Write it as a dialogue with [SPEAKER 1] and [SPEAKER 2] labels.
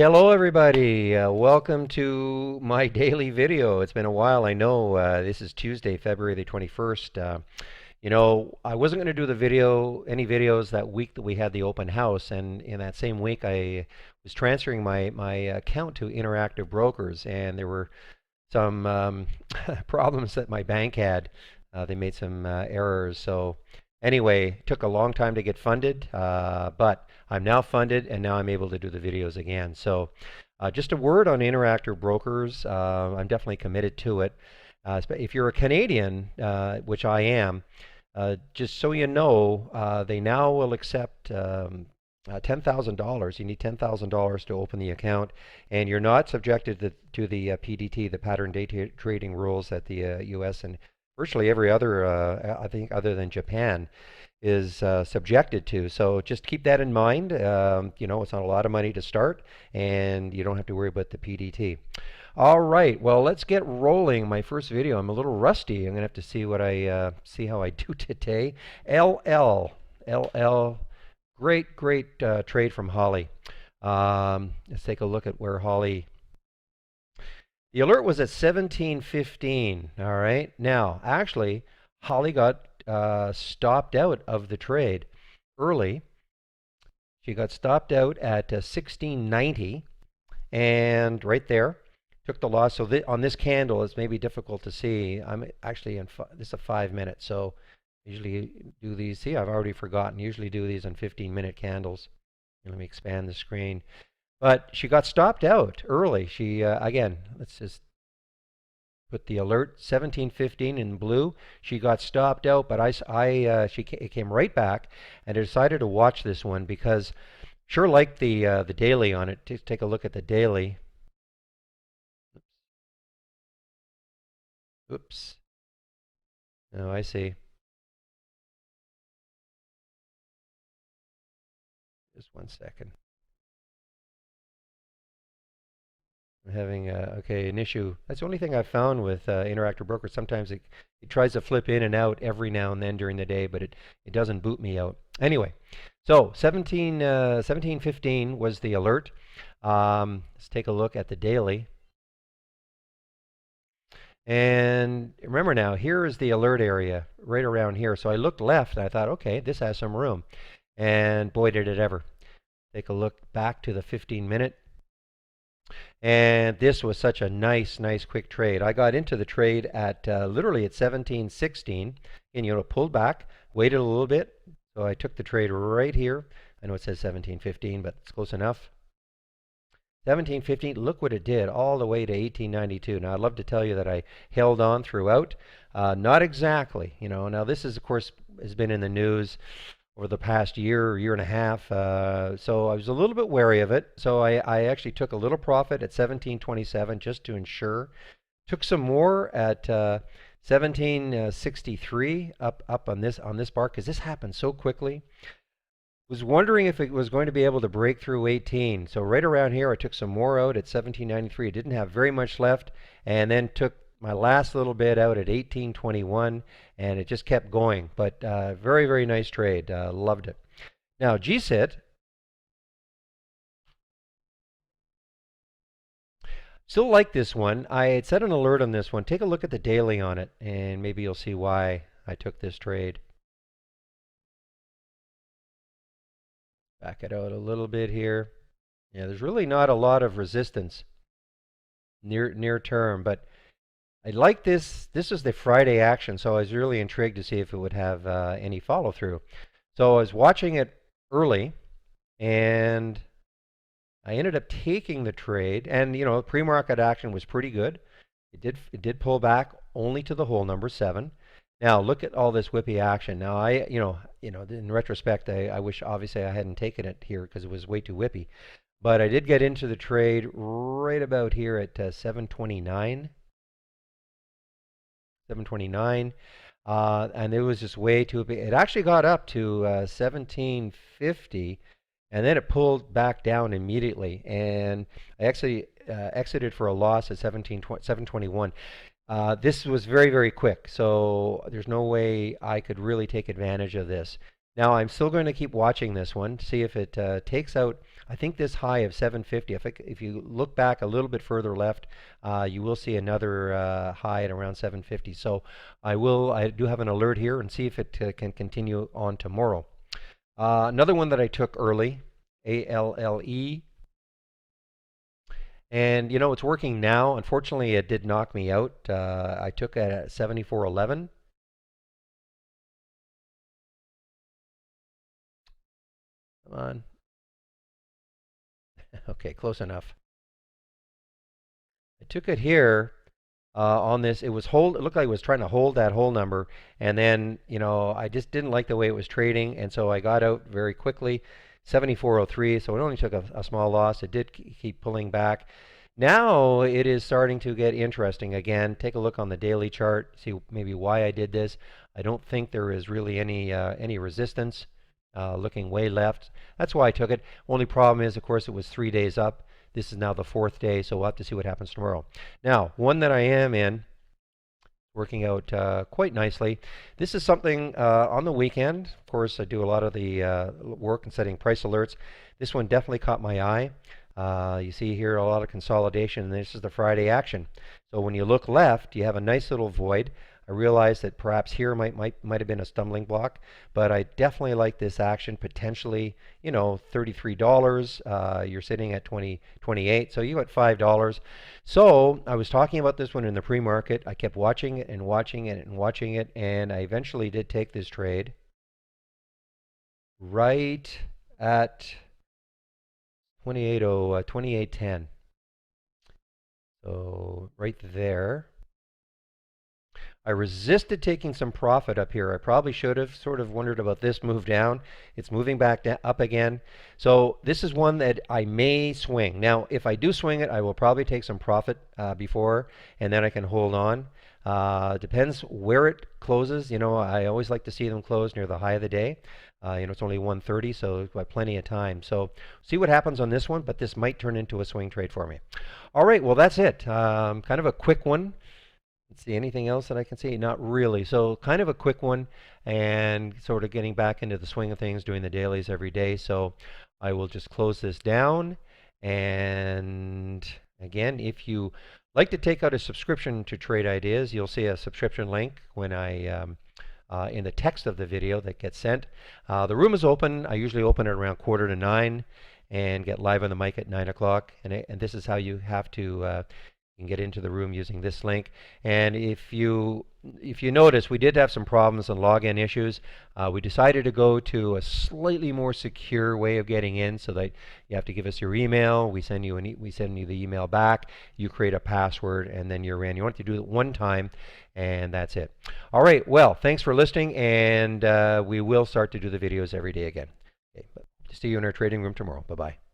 [SPEAKER 1] Hello, everybody. Welcome to my daily video. It's been a while, I know. This is Tuesday, February the 21st. I wasn't going to do any videos that week that we had the open house, and in that same week, I was transferring my account to Interactive Brokers, and there were some problems that my bank had. They made some errors. So anyway, it took a long time to get funded, but I'm now funded and now I'm able to do the videos again. So just a word on Interactive Brokers. I'm definitely committed to it. If you're a Canadian, which I am, just so you know, they now will accept $10,000. You need $10,000 to open the account, and you're not subjected to the PDT, the pattern day trading rules that the U.S. and virtually every other, I think, other than Japan, is subjected to. So just keep that in mind. It's not a lot of money to start, and you don't have to worry about the PDT. All right, well, let's get rolling. My first video. I'm a little rusty. I'm gonna have to see how I do today. LL. Great trade from Holly. Let's take a look at where Holly. The alert was at 17:15. All right. Now, actually, Holly got stopped out of the trade early. She got stopped out at 16:90, and right there took the loss. So on this candle, it's maybe difficult to see. I'm actually this is a 5 minute, so usually do these. See, I've already forgotten. Usually do these on 15-minute candles. Let me expand the screen. But she got stopped out early. She again, let's just put the alert 17:15 in blue. She got stopped out, but it came right back, and I decided to watch this one because sure like the daily on it. Take a look at the daily. Oops. Oh, I see. Just 1 second. I'm having an issue. That's the only thing I've found with Interactive Brokers. Sometimes it tries to flip in and out every now and then during the day, but it doesn't boot me out. Anyway, so 17:15 was the alert. Let's take a look at the daily. And remember now, here is the alert area, right around here. So I looked left and I thought, okay, this has some room. And boy, did it ever. Take a look back to the 15-minute. And this was such a nice quick trade. I got into the trade at literally at 17:16, and pulled back, waited a little bit. So I took the trade right here. I know it says 17:15, but it's close enough. 17:15, look what it did, all the way to 1892. Now, I'd love to tell you that I held on throughout. Not exactly, Now, this is, of course, has been in the news over the past year and a half. So I was a little bit wary of it. So I actually took a little profit at 1727 just to ensure. Took some more at 1763 up on this bar because this happened so quickly. Was wondering if it was going to be able to break through 18. So right around here, I took some more out at 1793. It didn't have very much left, and then took my last little bit out at 1821, and it just kept going. But very nice trade. Loved it. Now GSIT. Still like this one. I had set an alert on this one. Take a look at the daily on it, and maybe you'll see why I took this trade. Back it out a little bit here. Yeah, there's really not a lot of resistance near term, but I like this. This is the Friday action, so I was really intrigued to see if it would have any follow through. So I was watching it early, and I ended up taking the trade. And pre-market action was pretty good. It did pull back only to the whole number 7. Now look at all this whippy action. Now in retrospect, I wish obviously I hadn't taken it here because it was way too whippy. But I did get into the trade right about here at 729. 729. And it was just way too big. It actually got up to 1750, and then it pulled back down immediately. And I actually exited for a loss at 721. This was very quick, so there's no way I could really take advantage of this. Now I'm still going to keep watching this one to see if it takes out. I think this high of 750, if you look back a little bit further left, you will see another high at around 750. So I do have an alert here and see if it can continue on tomorrow. Another one that I took early, ALLE. And you know, it's working now. Unfortunately, it did knock me out. I took it at 74.11. Come on. Okay, close enough. I took it here on this. It looked like it was trying to hold that whole number, and then you know I just didn't like the way it was trading, and so I got out very quickly. 74.03. So it only took a small loss. It did keep pulling back. Now it is starting to get interesting again. Take a look on the daily chart. See maybe why I did this. I don't think there is really any resistance. Looking way left. That's why I took it. Only problem is, of course, it was 3 days up. This is now the 4th day, so we'll have to see what happens tomorrow. Now, one that I am in, working out quite nicely. This is something on the weekend. Of course, I do a lot of the work and setting price alerts. This one definitely caught my eye. You see here a lot of consolidation, and this is the Friday action. So when you look left, you have a nice little void. I realize that perhaps here might have been a stumbling block, but I definitely like this action. Potentially, you know, $33. You're sitting at 28, so you got $5. So I was talking about this one in the pre-market. I kept watching it and watching it and watching it, and I eventually did take this trade right at 28.10. So right there. I resisted taking some profit up here. I probably should have sort of wondered about this move down. It's moving back up again. So this is one that I may swing. Now, if I do swing it, I will probably take some profit before, and then I can hold on. Depends where it closes. You know, I always like to see them close near the high of the day. You know, it's only 1:30, so we've got plenty of time. So see what happens on this one, but this might turn into a swing trade for me. All right, well, that's it. Kind of a quick one. Let's see, anything else that I can see? Not really. So kind of a quick one and sort of getting back into the swing of things, doing the dailies every day. So I will just close this down. And again, if you like to take out a subscription to Trade Ideas, you'll see a subscription link when I in the text of the video that gets sent. The room is open. I usually open it around 8:45 and get live on the mic at 9 o'clock. And this is how you have to you can get into the room using this link. And if you notice, we did have some problems and login issues. We decided to go to a slightly more secure way of getting in, so that you have to give us your email. We send you the email back. You create a password, and then you're in. You want to do it one time, and that's it. All right. Well, thanks for listening, and we will start to do the videos every day again. Okay, see you in our trading room tomorrow. Bye-bye.